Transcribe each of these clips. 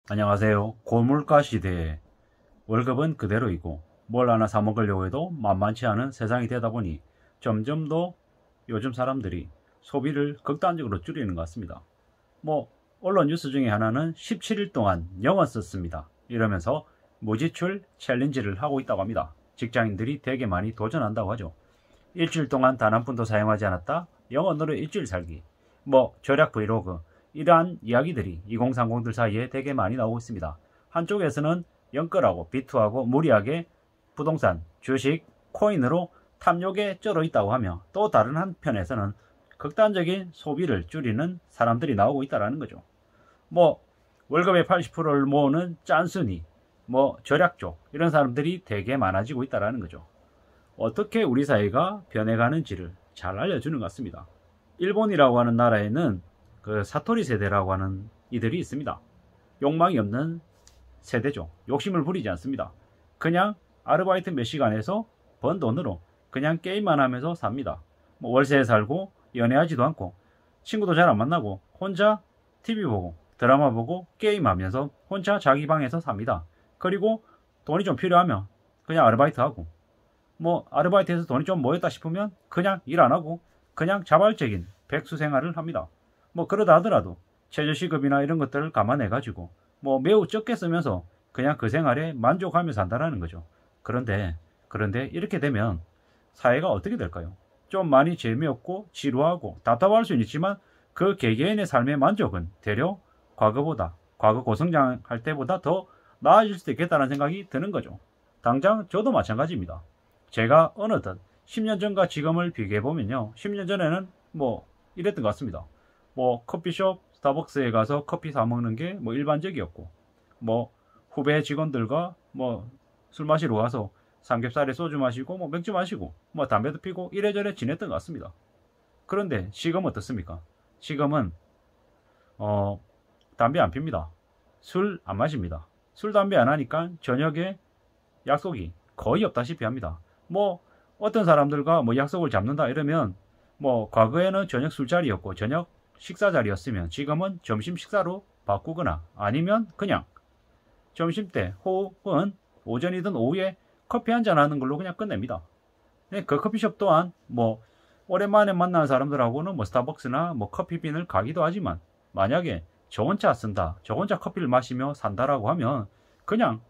안녕하세요. 고물가 시대에 월급은 그대로이고 뭘 하나 사 먹으려고 해도 만만치 않은 세상이 되다 보니 점점 더 요즘 사람들이 소비를 극단적으로 줄이는 것 같습니다. 언론 뉴스 중에 하나는 17일 동안 영어 썼습니다 이러면서 무지출 챌린지를 하고 있다고 합니다. 직장인들이 되게 많이 도전한다고 하죠. 일주일 동안 단 한 푼도 사용하지 않았다, 영어로 일주일 살기, 절약 브이로그, 이러한 이야기들이 2030들 사이에 되게 많이 나오고 있습니다. 한쪽에서는 영끌하고 비투하고 무리하게 부동산, 주식, 코인으로 탐욕에 쩔어 있다고 하며, 또 다른 한편에서는 극단적인 소비를 줄이는 사람들이 나오고 있다는 거죠. 월급의 80%를 모으는 짠순이, 절약족, 이런 사람들이 되게 많아지고 있다는 거죠. 어떻게 우리 사회가 변해가는지를 잘 알려주는 것 같습니다. 일본이라고 하는 나라에는 그 사토리 세대라고 하는 이들이 있습니다. 욕망이 없는 세대죠. 욕심을 부리지 않습니다. 그냥 아르바이트 몇 시간에서 번 돈으로 그냥 게임만 하면서 삽니다. 월세에 살고 연애하지도 않고 친구도 잘 안 만나고 혼자 TV 보고 드라마 보고 게임하면서 혼자 자기 방에서 삽니다. 그리고 돈이 좀 필요하면 그냥 아르바이트 하고, 아르바이트에서 돈이 좀 모였다 싶으면 그냥 일 안 하고 그냥 자발적인 백수 생활을 합니다. 그러다 하더라도 최저시급이나 이런 것들을 감안해 가지고 매우 적게 쓰면서 그냥 그 생활에 만족하며 산다는 거죠. 그런데 이렇게 되면 사회가 어떻게 될까요? 좀 많이 재미없고 지루하고 답답할 수는 있지만 그 개개인의 삶의 만족은 되려 과거 고성장할 때보다 더 나아질 수도 있겠다는 생각이 드는 거죠. 당장 저도 마찬가지입니다. 제가 어느덧 10년 전과 지금을 비교해보면요, 10년 전에는 이랬던 것 같습니다. 커피숍, 스타벅스에 가서 커피 사 먹는 게 일반적이었고, 후배 직원들과 술 마시러 가서 삼겹살에 소주 마시고 맥주 마시고 담배도 피고 이래저래 지냈던 것 같습니다. 그런데 지금 어떻습니까? 지금은 담배 안 핍니다. 술 안 마십니다. 술 담배 안 하니까 저녁에 약속이 거의 없다시피 합니다. 어떤 사람들과 약속을 잡는다 이러면 과거에는 저녁 술자리였고 저녁 식사 자리였으면 지금은 점심 식사로 바꾸거나 아니면 그냥 점심때 혹은 오전이든 오후에 커피 한잔 하는 걸로 그냥 끝냅니다. 그 커피숍 또한 오랜만에 만나는 사람들하고는 스타벅스나 커피빈을 가기도 하지만, 만약에 저 혼자 쓴다, 저 혼자 커피를 마시며 산다라고 하면 그냥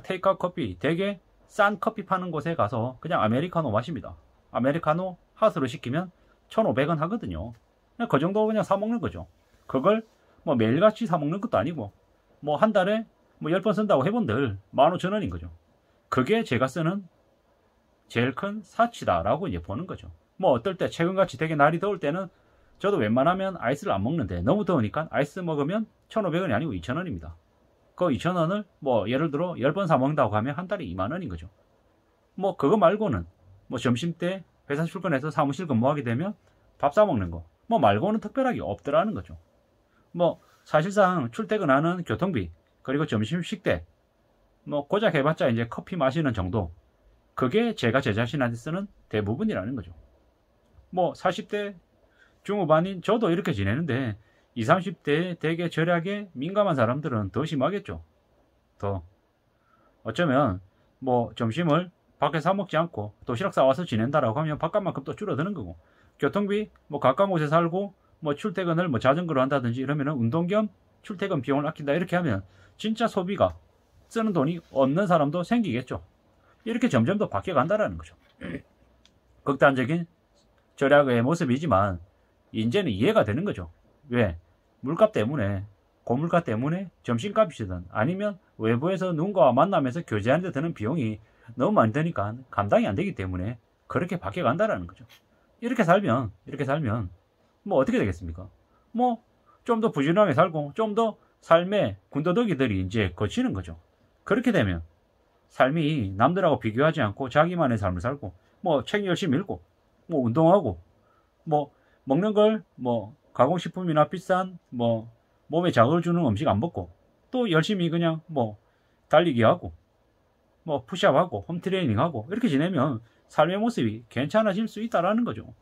테이크아웃 커피, 되게 싼 커피 파는 곳에 가서 그냥 아메리카노 마십니다. 아메리카노 핫으로 시키면 1,500원 하거든요. 그냥 그 정도 그냥 사 먹는 거죠. 그걸 매일같이 사 먹는 것도 아니고 한 달에 10번 쓴다고 해본들 15,000원인 거죠. 그게 제가 쓰는 제일 큰 사치다라고 이제 보는 거죠. 어떨 때 최근같이 되게 날이 더울 때는 저도 웬만하면 아이스를 안 먹는데, 너무 더우니까 아이스 먹으면 1,500원이 아니고 2,000원입니다. 그 2,000원을 예를 들어 10번 사 먹는다고 하면 한 달에 20,000원인 거죠. 그거 말고는 점심때 회사 출근해서 사무실 근무하게 되면 밥 사 먹는 거 말고는 특별하게 없더라는 거죠. 사실상 출퇴근하는 교통비, 그리고 점심 식대, 고작 해봤자 이제 커피 마시는 정도, 그게 제가 제 자신한테 쓰는 대부분이라는 거죠. 40대 중후반인 저도 이렇게 지내는데 20, 30대에 되게 절약에 민감한 사람들은 더 심하겠죠. 더 어쩌면 점심을 밖에 사 먹지 않고 도시락 싸와서 지낸다라고 하면 밥값만큼 또 줄어드는 거고, 교통비 가까운 곳에 살고 출퇴근을 자전거로 한다든지 이러면 운동 겸 출퇴근 비용을 아낀다 이렇게 하면 진짜 소비가 쓰는 돈이 없는 사람도 생기겠죠. 이렇게 점점 더 바뀌어 간다라는 거죠. 극단적인 절약의 모습이지만 이제는 이해가 되는 거죠. 왜? 물값 때문에, 고물가 때문에 점심값이든 아니면 외부에서 누군가와 만나면서 교제하는 데 드는 비용이 너무 많이 드니까 감당이 안 되기 때문에 그렇게 바뀌어 간다라는 거죠. 이렇게 살면 어떻게 되겠습니까? 좀 더 부지런하게 살고 좀 더 삶의 군더더기들이 이제 거치는 거죠. 그렇게 되면 삶이 남들하고 비교하지 않고 자기만의 삶을 살고 책 열심히 읽고 운동하고 먹는 걸 가공식품이나 비싼 몸에 자극을 주는 음식 안 먹고 또 열심히 그냥 달리기 하고 푸시업 하고 홈트레이닝 하고 이렇게 지내면 삶의 모습이 괜찮아질 수 있다라는 거죠.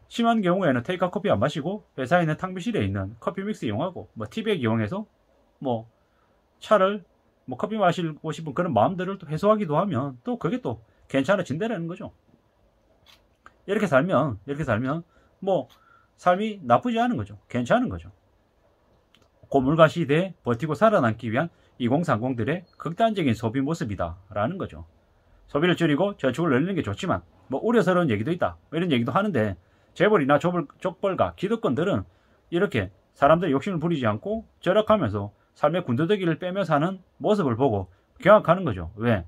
심한 경우에는 테이크아웃 커피 안 마시고 회사에 있는 탕비실에 있는 커피 믹스 이용하고 뭐 티백 이용해서 뭐 차를 뭐 커피 마시고 싶은 그런 마음들을 또 해소하기도 하면 또 그게 또 괜찮아진다는 거죠. 이렇게 살면 뭐 삶이 나쁘지 않은 거죠. 괜찮은 거죠. 고물가 시대에 버티고 살아남기 위한 2030들의 극단적인 소비 모습이다 라는 거죠. 소비를 줄이고 저축을 늘리는 게 좋지만 뭐 우려스러운 얘기도 있다 이런 얘기도 하는데, 재벌이나 족벌가 기득권들은 이렇게 사람들이 욕심을 부리지 않고 절약하면서 삶의 군더더기를 빼며 사는 모습을 보고 경악하는 거죠. 왜?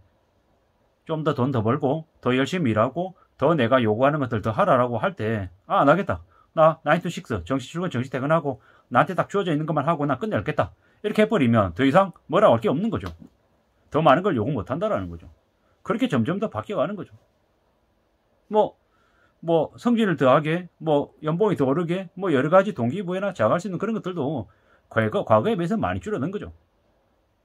좀 더 돈 더 벌고 더 열심히 일하고 더 내가 요구하는 것들 더 하라라고 할 때 안 하겠다. 나 9 to 6 정시 출근 정시 퇴근하고 나한테 딱 주어져 있는 것만 하고 나 끝내겠다. 이렇게 해버리면 더 이상 뭐라고 할 게 없는 거죠. 더 많은 걸 요구 못 한다라는 거죠. 그렇게 점점 더 바뀌어가는 거죠. 뭐 성진을 더하게, 뭐 연봉이 더 오르게, 뭐 여러 가지 동기부여나 자각할 수 있는 그런 것들도 과거에 비해서 많이 줄어든 거죠.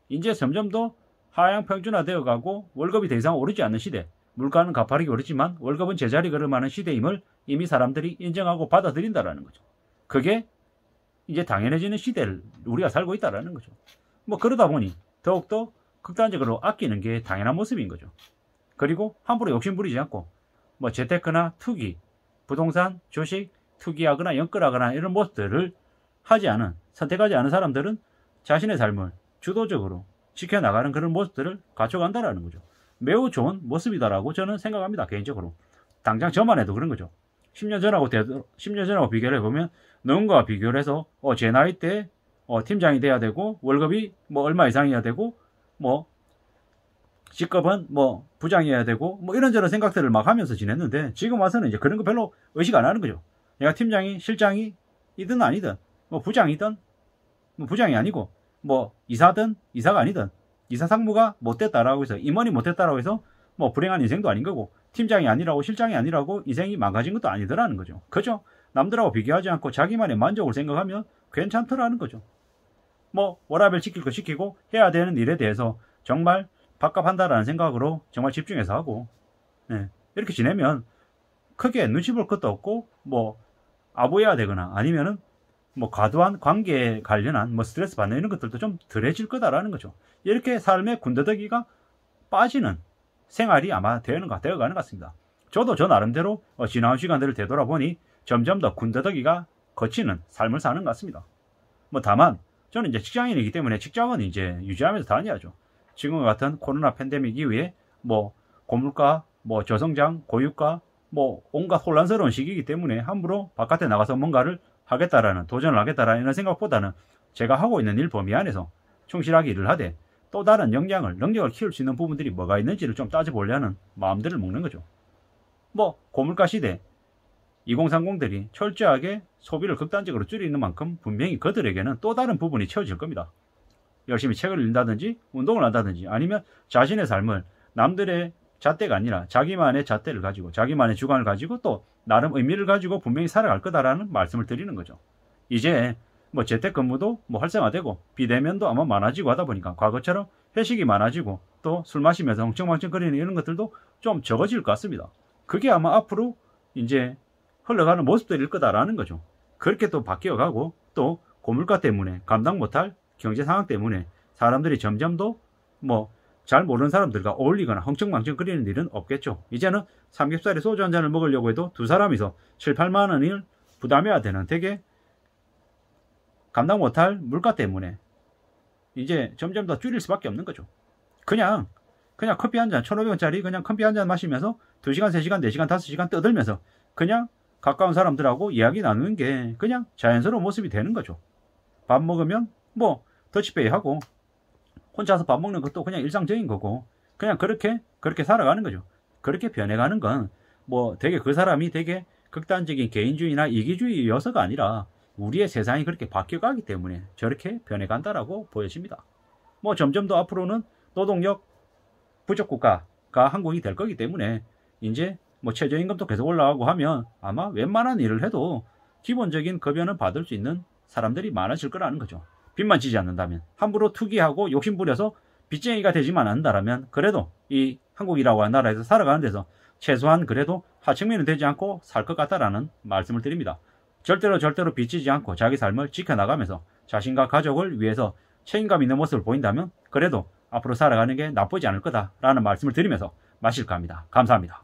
이제 점점 더 하향 평준화되어 가고 월급이 더 이상 오르지 않는 시대, 물가는 가파르게 오르지만 월급은 제자리 걸음하는 시대임을 이미 사람들이 인정하고 받아들인다라는 거죠. 그게 이제 당연해지는 시대를 우리가 살고 있다라는 거죠. 뭐 그러다 보니 더욱더 극단적으로 아끼는 게 당연한 모습인 거죠. 그리고 함부로 욕심 부리지 않고 뭐 재테크나 투기, 부동산, 주식, 투기하거나 연끌하거나 이런 모습들을 선택하지 않은 사람들은 자신의 삶을 주도적으로 지켜나가는 그런 모습들을 갖춰간다라는 거죠. 매우 좋은 모습이다라고 저는 생각합니다. 개인적으로. 당장 저만 해도 그런 거죠. 10년 전하고 비교를 해보면 누군가와 비교를 해서 제 나이 때 팀장이 돼야 되고 월급이 뭐 얼마 이상이어야 되고 뭐 직급은 뭐 부장이어야 되고 뭐 이런저런 생각들을 막 하면서 지냈는데, 지금 와서는 이제 그런 거 별로 의식 안 하는 거죠. 내가 팀장이 실장이든 아니든 뭐 부장이든 뭐 부장이 아니고 뭐 이사든 이사가 아니든 이사 상무가 못됐다라고 해서 임원이 못됐다라고 해서 뭐 불행한 인생도 아닌 거고, 팀장이 아니라고 실장이 아니라고 인생이 망가진 것도 아니더라는 거죠. 그죠? 남들하고 비교하지 않고 자기만의 만족을 생각하면 괜찮더라는 거죠. 뭐 워라밸 지킬 거 지키고 해야 되는 일에 대해서 정말 밥값한다라는 생각으로 정말 집중해서 하고, 이렇게 지내면 크게 눈치 볼 것도 없고 뭐 아부해야 되거나 아니면은 뭐 과도한 관계에 관련한 뭐 스트레스 받는 이런 것들도 좀 덜해질 거다라는 거죠. 이렇게 삶의 군더더기가 빠지는 생활이 아마 되어가는 것 같습니다. 저도 저 나름대로 지나온 시간들을 되돌아보니 점점 더 군더더기가 거치는 삶을 사는 것 같습니다. 뭐 다만 저는 이제 직장인이기 때문에 직장은 이제 유지하면서 다녀야죠. 지금과 같은 코로나 팬데믹 이후에 뭐 고물가, 뭐 저성장, 고유가, 뭐 온갖 혼란스러운 시기이기 때문에 함부로 바깥에 나가서 뭔가를 하겠다라는, 도전을 하겠다라는 이런 생각보다는 제가 하고 있는 일 범위 안에서 충실하게 일을 하되 또 다른 능력을 키울 수 있는 부분들이 뭐가 있는지를 좀 따져보려는 마음들을 먹는 거죠. 뭐 고물가 시대 2030들이 철저하게 소비를 극단적으로 줄이는 만큼 분명히 그들에게는 또 다른 부분이 채워질 겁니다. 열심히 책을 읽는다든지 운동을 한다든지 아니면 자신의 삶을 남들의 잣대가 아니라 자기만의 잣대를 가지고 자기만의 주관을 가지고 또 나름 의미를 가지고 분명히 살아갈 거다라는 말씀을 드리는 거죠. 이제 뭐 재택근무도 뭐 활성화되고 비대면도 아마 많아지고 하다 보니까 과거처럼 회식이 많아지고 또 술 마시면서 엉청망청거리는 이런 것들도 좀 적어질 것 같습니다. 그게 아마 앞으로 이제 흘러가는 모습들일 거다라는 거죠. 그렇게 또 바뀌어가고 또 고물가 때문에 감당 못할 경제 상황 때문에 사람들이 점점 더 뭐 잘 모르는 사람들과 어울리거나 헝청망청거리는 일은 없겠죠. 이제는 삼겹살에 소주 한 잔을 먹으려고 해도 두 사람이서 7, 8만 원을 부담해야 되는 되게 감당 못할 물가 때문에 이제 점점 더 줄일 수밖에 없는 거죠. 그냥 커피 한 잔 1,500원짜리 그냥 커피 한 잔 마시면서 2시간, 3시간, 4시간, 5시간 떠들면서 그냥 가까운 사람들하고 이야기 나누는 게 그냥 자연스러운 모습이 되는 거죠. 밥 먹으면 뭐 더치페이 하고 혼자서 밥 먹는 것도 그냥 일상적인 거고 그냥 그렇게 살아가는 거죠. 그렇게 변해가는 건 뭐 되게 그 사람이 되게 극단적인 개인주의나 이기주의여서가 아니라 우리의 세상이 그렇게 바뀌어가기 때문에 저렇게 변해간다라고 보여집니다. 뭐 점점 더 앞으로는 노동력 부족 국가가 한국이 될 거기 때문에 이제 뭐 최저임금도 계속 올라가고 하면 아마 웬만한 일을 해도 기본적인 급여는 받을 수 있는 사람들이 많아질 거라는 거죠. 빚만 지지 않는다면, 함부로 투기하고 욕심 부려서 빚쟁이가 되지만 않는다면 그래도 이 한국이라고 하는 나라에서 살아가는 데서 최소한 그래도 하층민은 되지 않고 살 것 같다라는 말씀을 드립니다. 절대로 빚지지 않고 자기 삶을 지켜나가면서 자신과 가족을 위해서 책임감 있는 모습을 보인다면 그래도 앞으로 살아가는 게 나쁘지 않을 거다라는 말씀을 드리면서 마실까 합니다. 감사합니다.